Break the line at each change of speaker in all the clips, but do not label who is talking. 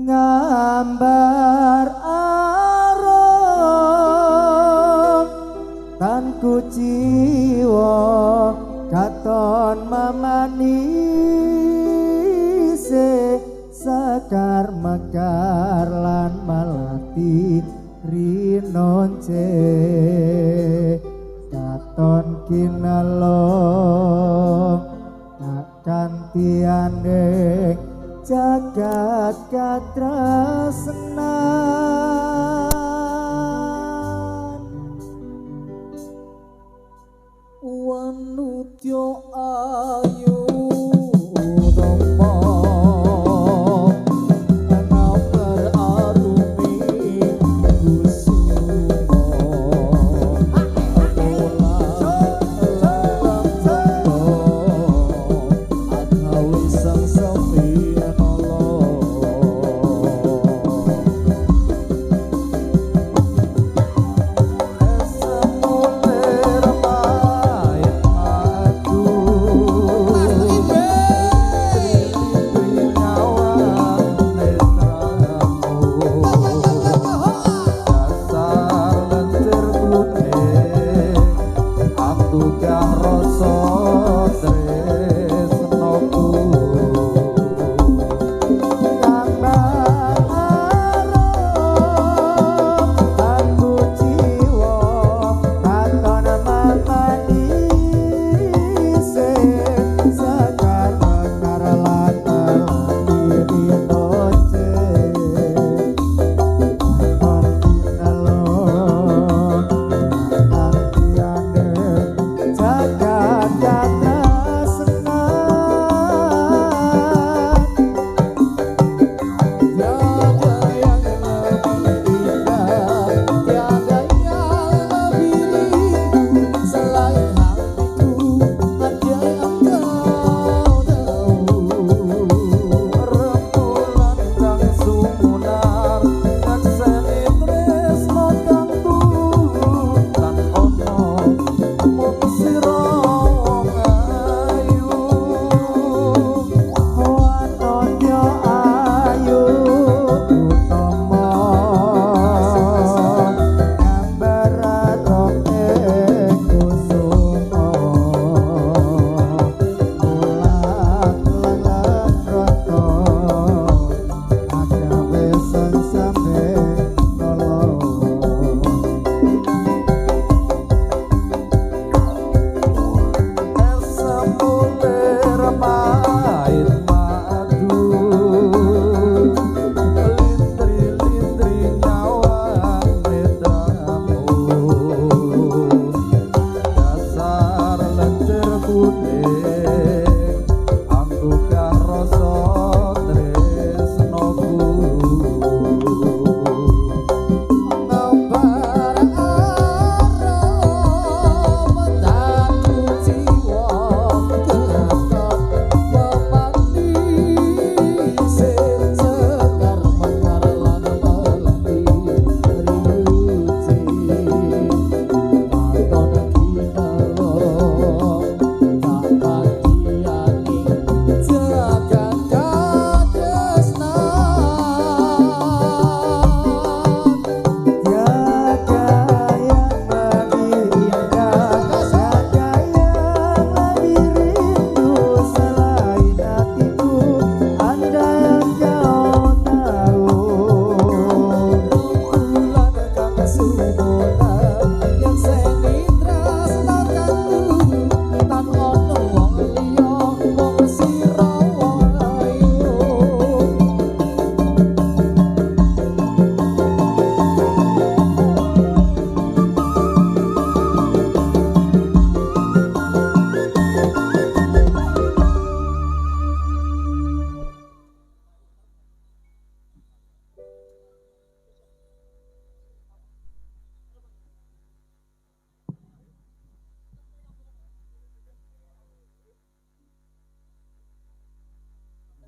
Ngambar arom tan kuciwa katon mamanise sakar mekar lan malati rinonce katon kinalong kantiane jagat katresnan wanutya ayu
anggugah rasa tresnoku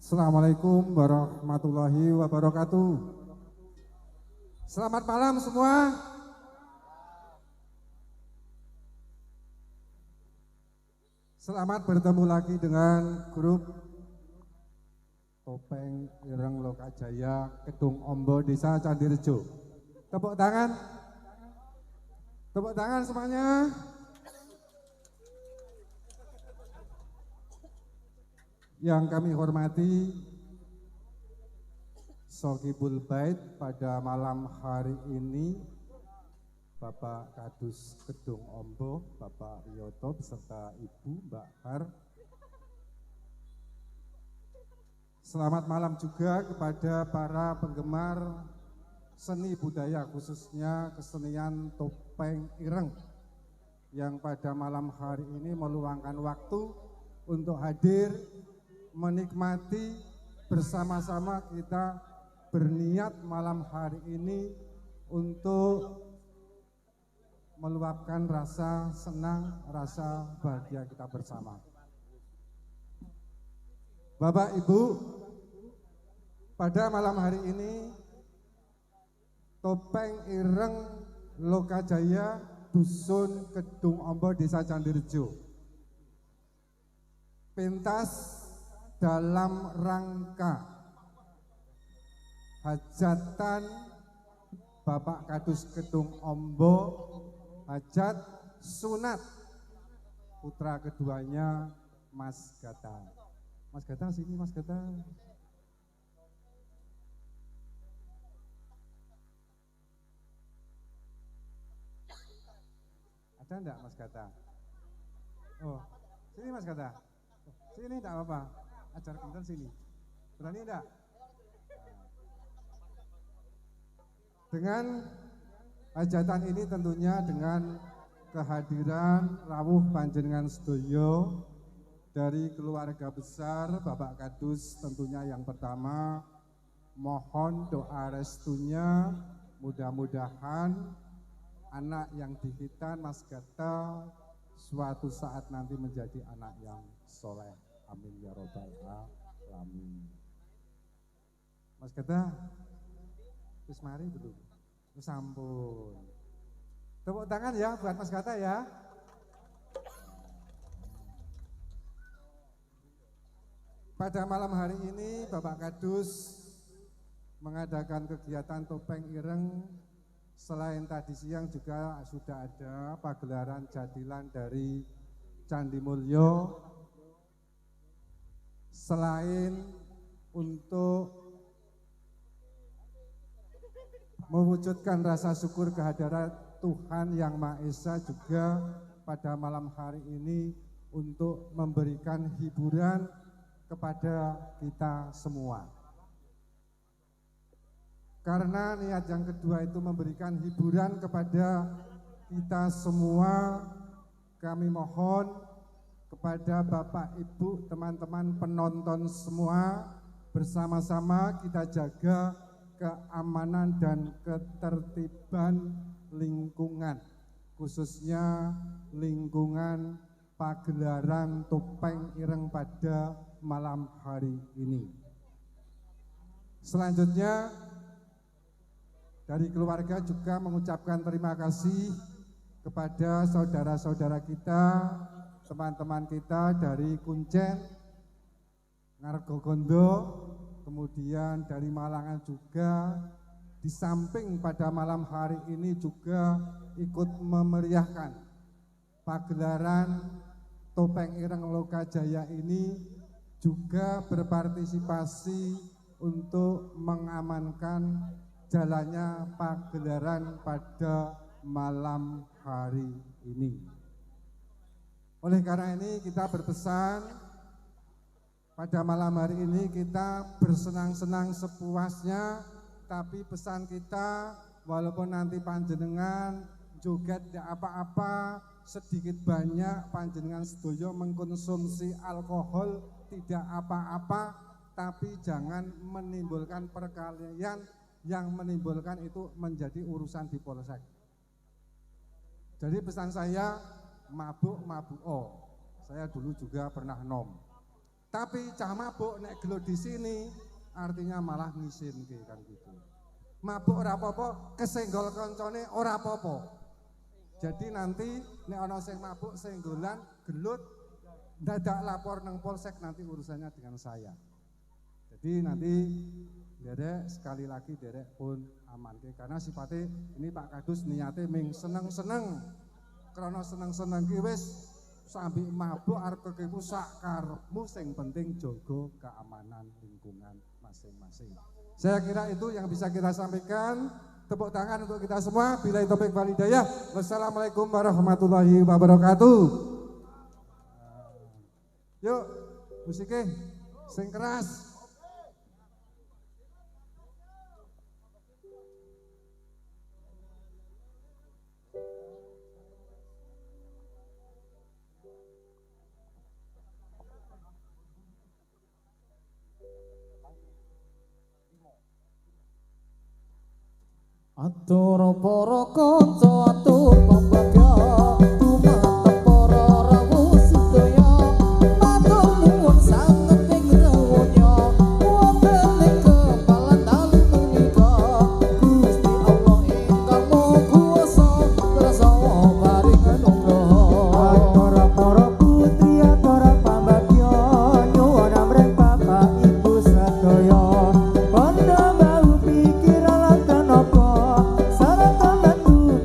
Assalamualaikum warahmatullahi wabarakatuh. Selamat malam semua. Selamat bertemu lagi dengan grup Topeng Ireng Lokajaya Kedung Ombo Desa Candirejo. Tepuk tangan. Tepuk tangan semuanya. Yang kami hormati Sokibul Bait pada malam hari ini Bapak Kadus Kedung Ombo, Bapak Yoto beserta Ibu Mbak Har. Selamat malam juga kepada para penggemar seni budaya khususnya kesenian Topeng Ireng yang pada malam hari ini meluangkan waktu untuk hadir menikmati bersama-sama kita berniat malam hari ini untuk meluapkan rasa senang, rasa bahagia kita bersama. Bapak Ibu, pada malam hari ini Topeng Ireng Lokajaya Dusun Kedung Ombo Desa Candirejo pentas dalam rangka hajatan Bapak Kadus Kedung Ombo, hajat sunat putra keduanya Mas Gata. Mas Gata sini, Mas Gata. Ada enggak Mas Gata? Oh, sini Mas Gata. Sini enggak apa-apa. Ajar kental sini. Berani enggak? Dengan hajatan ini tentunya dengan kehadiran rawuh panjenengan sedoyo dari keluarga besar Bapak Kadus, tentunya yang pertama mohon doa restunya, mudah-mudahan anak yang dihitan Mas Gata suatu saat nanti menjadi anak yang soleh. Amin ya robbal alamin. Mas Gata, terus mari dulu. Sampun. Tepuk tangan ya buat Mas Gata ya. Pada malam hari ini Bapak Kadus mengadakan kegiatan topeng ireng. Selain tadi siang juga sudah ada pagelaran jadilan dari Candi Mulyo. Selain untuk mewujudkan rasa syukur kehadiran Tuhan Yang Maha Esa, juga pada malam hari ini untuk memberikan hiburan kepada kita semua. Karena niat yang kedua itu memberikan hiburan kepada kita semua, kami mohon kepada Bapak, Ibu, teman-teman penonton semua, bersama-sama kita jaga keamanan dan ketertiban lingkungan, khususnya lingkungan pagelaran topeng ireng pada malam hari ini. Selanjutnya dari keluarga juga mengucapkan terima kasih kepada saudara-saudara kita, teman-teman kita dari Kuncen, Ngargogondo, kemudian dari Malangan juga. Di samping pada malam hari ini juga ikut memeriahkan pagelaran topeng ireng Lokajaya ini, juga berpartisipasi untuk mengamankan jalannya pagelaran pada malam hari ini. Oleh karena ini kita berpesan pada malam hari ini kita bersenang-senang sepuasnya, tapi pesan kita walaupun nanti panjenengan joget tidak apa-apa, sedikit banyak panjenengan sedoyo mengkonsumsi alkohol tidak apa-apa, tapi jangan menimbulkan perkelahian yang menimbulkan itu menjadi urusan di polsek. Jadi pesan saya, mabuk. Saya dulu juga pernah nom. Tapi cah mabuk nek gelo di sini artinya malah ngisin kan gitu. Mabuk ora apa-apa, kesenggol koncone ora apa-apa. Jadi nanti nek ana sing mabuk senggolan gelut dadak lapor nang polsek, nanti urusannya dengan saya. Jadi nanti derek sekali lagi derek pun aman karena sifatnya ini Pak Kadus niate ming seneng-seneng. Karena seneng-seneng ki wis sambil mabuk arep kekipu sakarepmu, sing penting jaga keamanan lingkungan masing-masing. Saya kira itu yang bisa kita sampaikan. Tepuk tangan untuk kita semua. Billahi taufik wal hidayah. Wassalamualaikum warahmatullahi wabarakatuh. Yuk, musiknya sing keras.
Atur para kanca, atur pembagya, dumateng para rawuh sedaya, matur nuwun sanget ing rawuhnya, wonten ing kepalan dalu punika, Gusti Allah ingkang Maha Kuwasa, kersa paring anugrah. Atur para putri, atur pambagya, nyuwun amrih Bapak Ibu sedaya, pandha bahu pikir lan tenaga, sareng bantu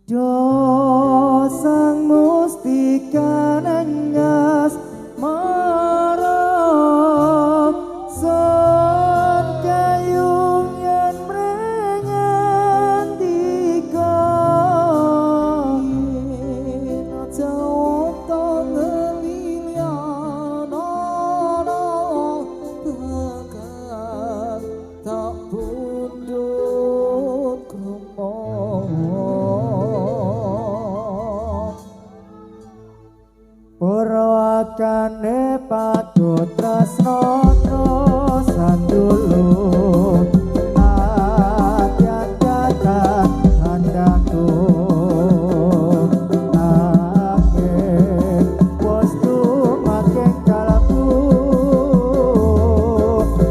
Jo sang mustika nengas marang son kayung yen mrengan dika aja to ngeliliana tekan tak pundut kromong Purwakane patut tresno sandulu nadyan datang handaku nanging wis tumaking kalbu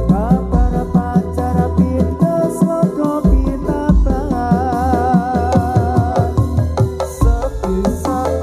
kabar pacar pintes moko pitabangan sepisan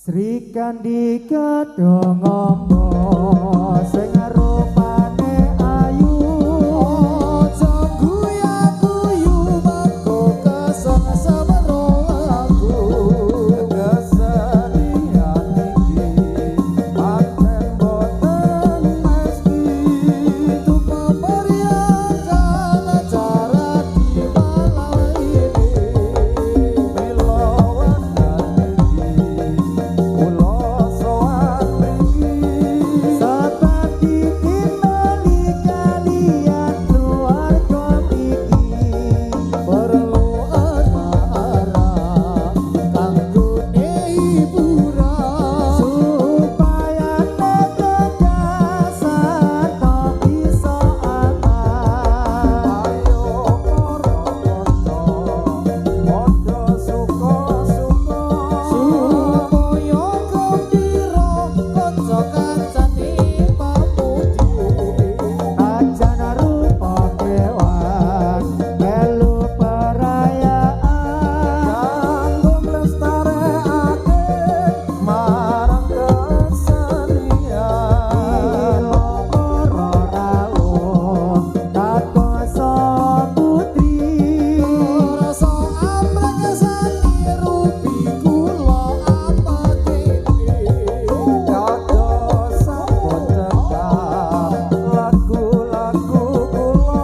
Sri Kandika Dongombo sing rupane ayu aja guyu-guyu mengko kesel semeroku keselian iki paten boten mesti tuku meriahkan acara di malam ini milo wonten iki kula sowan mriki sepati timbali kaliyan keluarga mriki perlu arah-arah kanggone hiburan supaya tegas sarta bisa aman ayo para kanca padha suka-suka supaya gembira kanca-kancane pamudi ajan rupa kewan melu perayaan kanggo nglestarekake marang kesenian para rawuh kakoso putri rasa amrek sani rupi kula apake dados sampun cekak lagu-lagu kula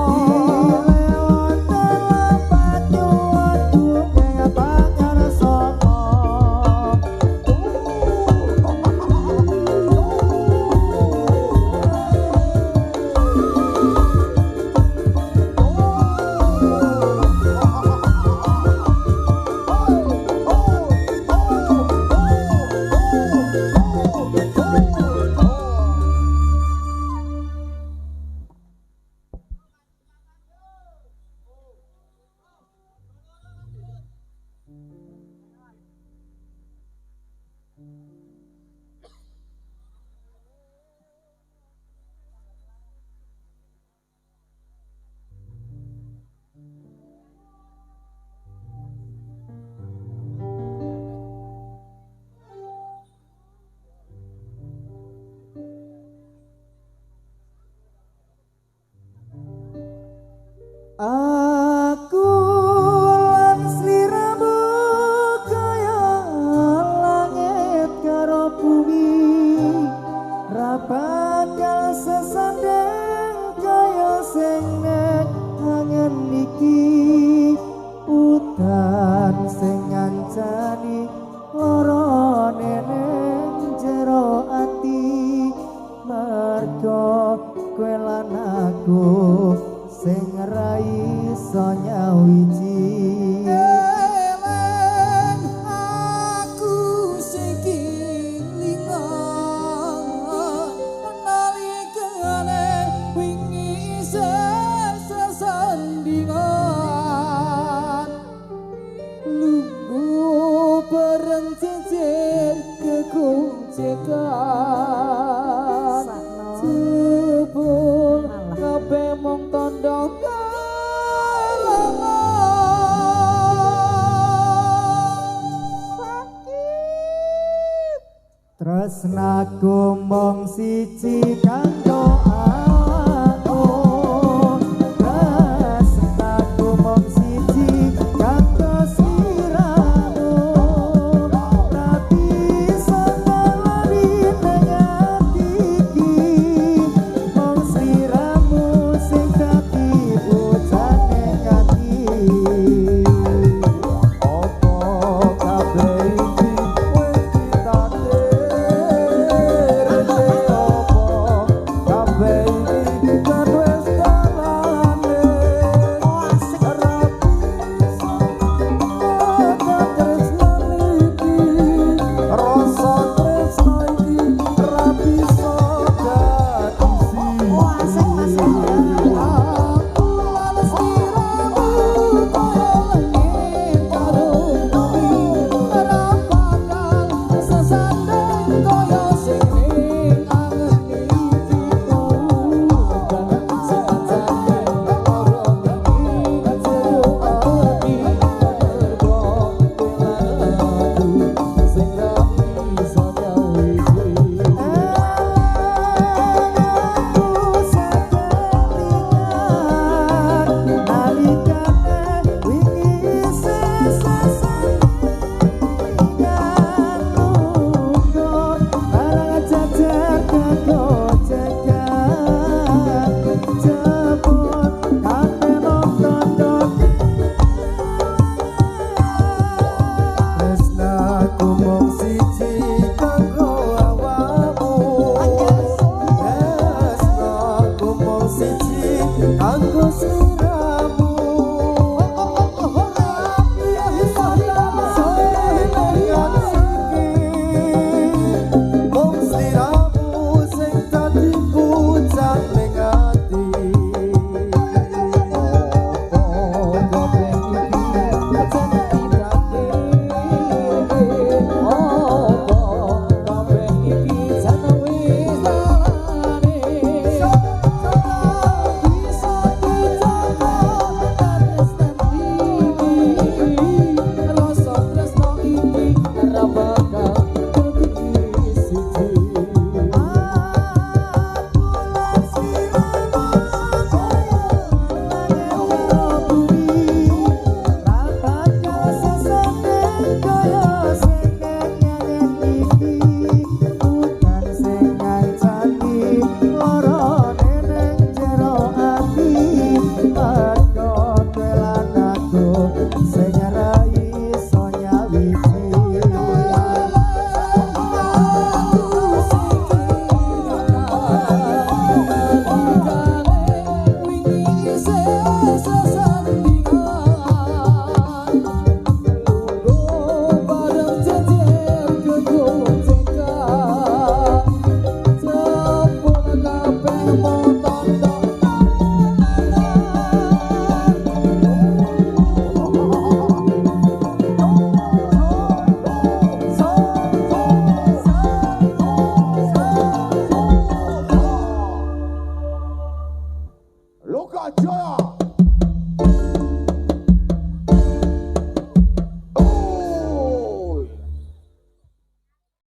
dilewat panyuwun ing pangarsana Aku lan sliramu kaya langit karo bumi bakal sesandeng kaya sing nek angen iki udan sing ngancani lara neneng jero ati mergo kowe lan aku sing ra iso nyawiji eleng aku sing kelingan nalikane wingi sesandingan lungguh bareng jejer kekuncekan jebul kabeh mung tandha tresnaku mung siji kanggo aku tresnaku mung siji kanggo sliramu tapi sangalani ning ati iki mung sliramu sing dadi bojane ati opo kabeh iki wis ditakdir opo kabeh
Lokajaya